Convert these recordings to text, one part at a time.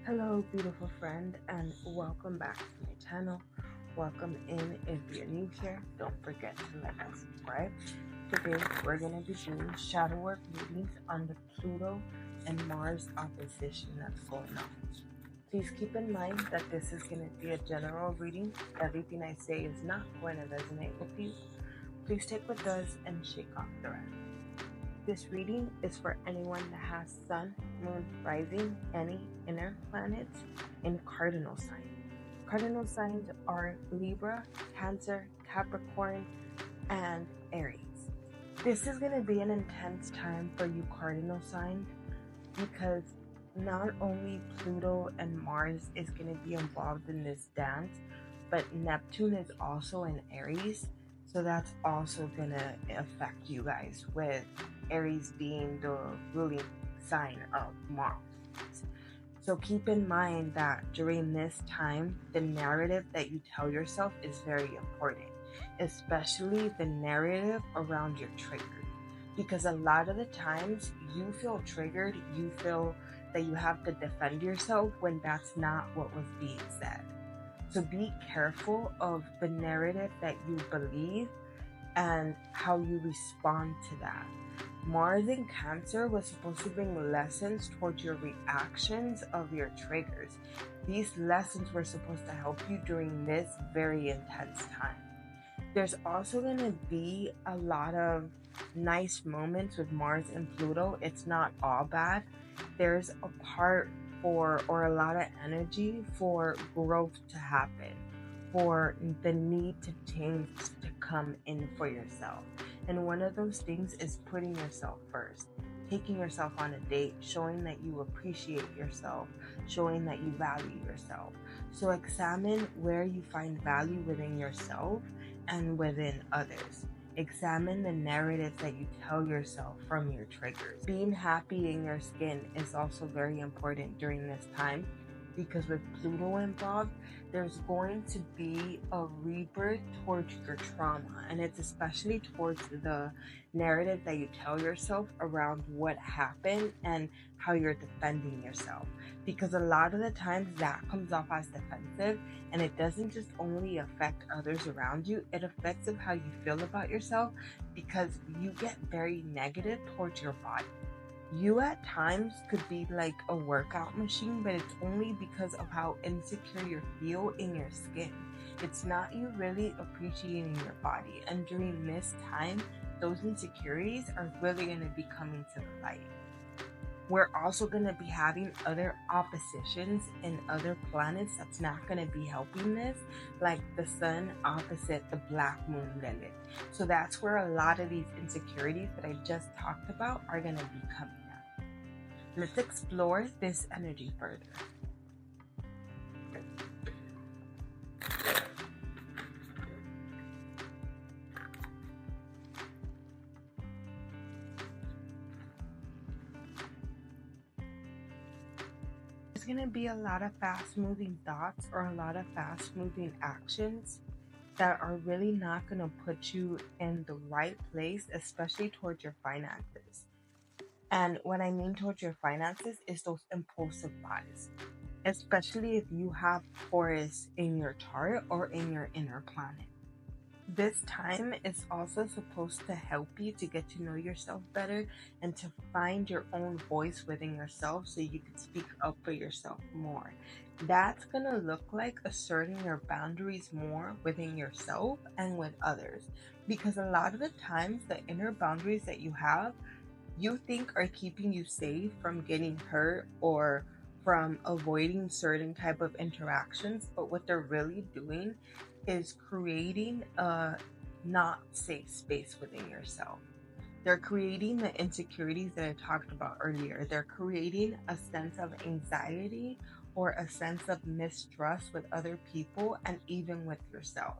Hello, beautiful friend, and welcome back to my channel. Welcome in if you're new here. Don't forget to like and subscribe. Today, we're going to be doing shadow work readings on the Pluto and Mars opposition that's going on. Please keep in mind that this is going to be a general reading. Everything I say is not going to resonate with you. Please take what does and shake off the rest. This reading is for anyone that has Sun, Moon, Rising, any inner planets in cardinal signs. Cardinal signs are Libra, Cancer, Capricorn, and Aries. This is going to be an intense time for you cardinal signs because not only Pluto and Mars is going to be involved in this dance, but Neptune is also in Aries. So that's also going to affect you guys, with Aries being the ruling sign of Mars. So keep in mind that during this time, the narrative that you tell yourself is very important, especially the narrative around your triggers. Because a lot of the times you feel triggered, you feel that you have to defend yourself when that's not what was being said. So be careful of the narrative that you believe and how you respond to that. Mars in Cancer was supposed to bring lessons towards your reactions of your triggers. These lessons were supposed to help you during this very intense time. There's also going to be a lot of nice moments with Mars and Pluto. It's not all bad. There's a part for, or a lot of energy for, growth to happen, for the need to change to come in for yourself. And one of those things is putting yourself first, taking yourself on a date, showing that you appreciate yourself, showing that you value yourself. So examine where you find value within yourself and within others. Examine the narratives that you tell yourself from your triggers. Being happy in your skin is also very important during this time, because with Pluto involved, there's going to be a rebirth towards your trauma, and it's especially towards the narrative that you tell yourself around what happened and how you're defending yourself. Because a lot of the times that comes off as defensive, and it doesn't just only affect others around you, it affects of how you feel about yourself, because you get very negative towards your body. You at times could be like a workout machine, but it's only because of how insecure you feel in your skin. It's not you really appreciating your body. And during this time, those insecurities are really going to be coming to the light. We're also going to be having other oppositions in other planets that's not going to be helping this, like the sun opposite the black moon Lilith. So that's where a lot of these insecurities that I just talked about are going to be coming out. Let's explore this energy further. There's going to be a lot of fast moving thoughts or a lot of fast moving actions that are really not going to put you in the right place, especially towards your finances. And what I mean towards your finances is those impulsive buys, especially if you have Taurus in your chart or in your inner planet. This time is also supposed to help you to get to know yourself better and to find your own voice within yourself so you can speak up for yourself more. That's going to look like asserting your boundaries more within yourself and with others. Because a lot of the times, the inner boundaries that you have, you think are keeping you safe from getting hurt or from avoiding certain type of interactions, but what they're really doing is creating a not safe space within yourself. They're creating the insecurities that I talked about earlier. They're creating a sense of anxiety or a sense of mistrust with other people and even with yourself.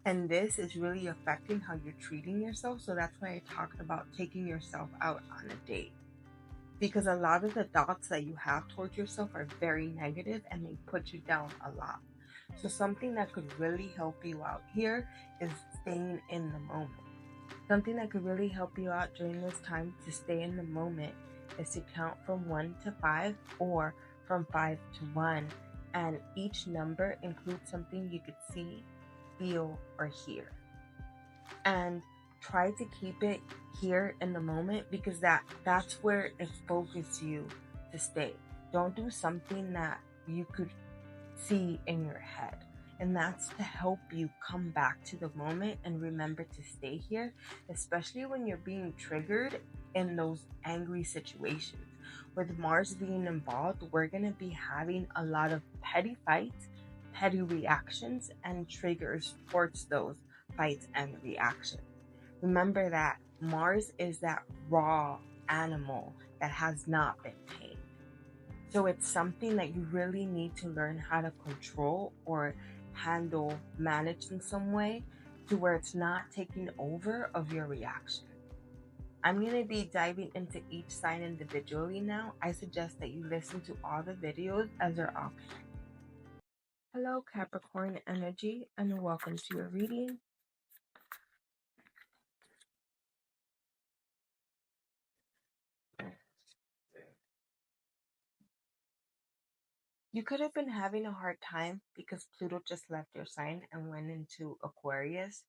And this is really affecting how you're treating yourself. So that's why I talked about taking yourself out on a date. Because a lot of the thoughts that you have towards yourself are very negative and they put you down a lot. So something that could really help you out here is staying in the moment. Something that could really help you out during this time to stay in the moment is to count from 1 to 5 or from 5 to 1, and each number includes something you could see, feel, or hear. And try to keep it here in the moment, because that's where it focuses you to stay. Don't do something that you could see in your head. And that's to help you come back to the moment and remember to stay here, especially when you're being triggered in those angry situations. With Mars being involved, we're going to be having a lot of petty fights, petty reactions, and triggers towards those fights and reactions. Remember that Mars is that raw animal that has not been tamed. So it's something that you really need to learn how to control or handle, manage in some way to where it's not taking over of your reaction. I'm going to be diving into each sign individually now. I suggest that you listen to all the videos as they're optional. Hello, Capricorn energy, and welcome to your reading. You could have been having a hard time because Pluto just left your sign and went into Aquarius.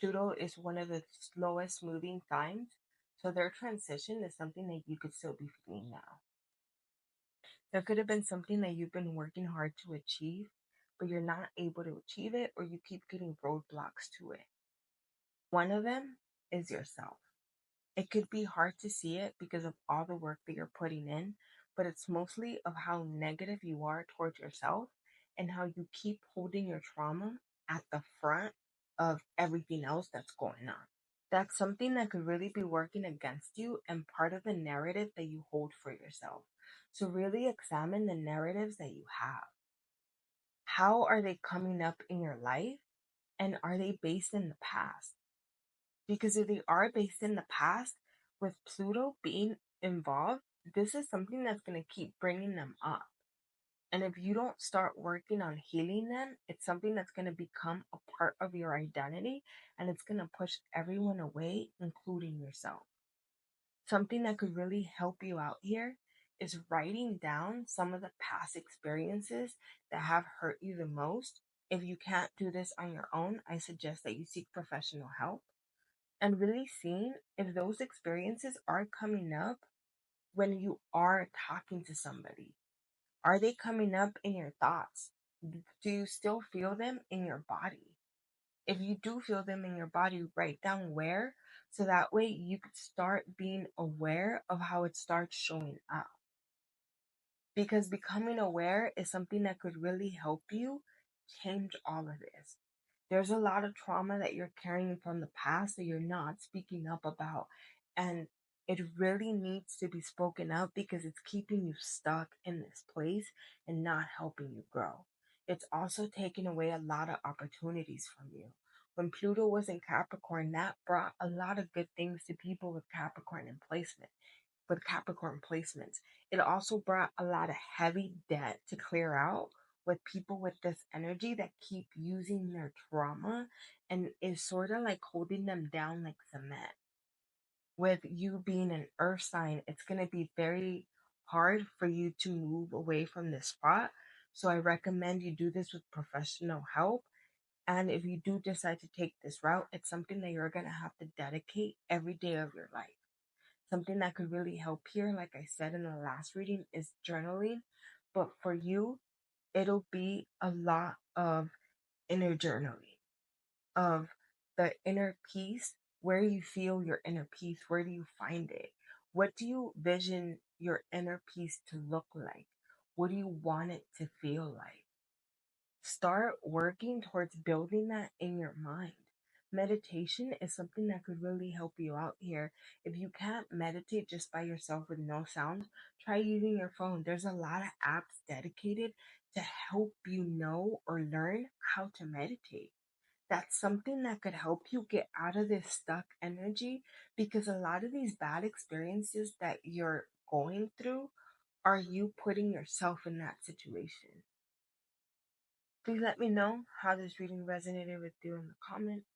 Pluto is one of the slowest moving signs, so their transition is something that you could still be feeling now. There could have been something that you've been working hard to achieve, but you're not able to achieve it, or you keep getting roadblocks to it. One of them is yourself. It could be hard to see it because of all the work that you're putting in, but it's mostly of how negative you are towards yourself and how you keep holding your trauma at the front of everything else that's going on. That's something that could really be working against you and part of the narrative that you hold for yourself. So, really examine the narratives that you have. How are they coming up in your life? And are they based in the past? Because if they are based in the past, with Pluto being involved, this is something that's going to keep bringing them up. And if you don't start working on healing them, it's something that's going to become a part of your identity, and it's going to push everyone away, including yourself. Something that could really help you out here is writing down some of the past experiences that have hurt you the most. If you can't do this on your own, I suggest that you seek professional help and really seeing if those experiences are coming up when you are talking to somebody. Are they coming up in your thoughts? Do you still feel them in your body? If you do feel them in your body, write down where, so that way you could start being aware of how it starts showing up. Because becoming aware is something that could really help you change all of this. There's a lot of trauma that you're carrying from the past that you're not speaking up about. And it really needs to be spoken up because it's keeping you stuck in this place and not helping you grow. It's also taking away a lot of opportunities from you. When Pluto was in Capricorn, that brought a lot of good things to people with Capricorn in placement, with Capricorn placements. It also brought a lot of heavy debt to clear out with people with this energy that keep using their trauma and is sort of like holding them down like cement. With you being an earth sign, it's going to be very hard for you to move away from this spot. So I recommend you do this with professional help. And if you do decide to take this route, it's something that you're going to have to dedicate every day of your life. Something that could really help here, like I said in the last reading, is journaling. But for you, it'll be a lot of inner journaling, of the inner peace. Where you feel your inner peace, where do you find it? What do you vision your inner peace to look like? What do you want it to feel like? Start working towards building that in your mind. Meditation is something that could really help you out here. If you can't meditate just by yourself with no sound, try using your phone. There's a lot of apps dedicated to help you know or learn how to meditate. That's something that could help you get out of this stuck energy, because a lot of these bad experiences that you're going through are you putting yourself in that situation. Please let me know how this reading resonated with you in the comments.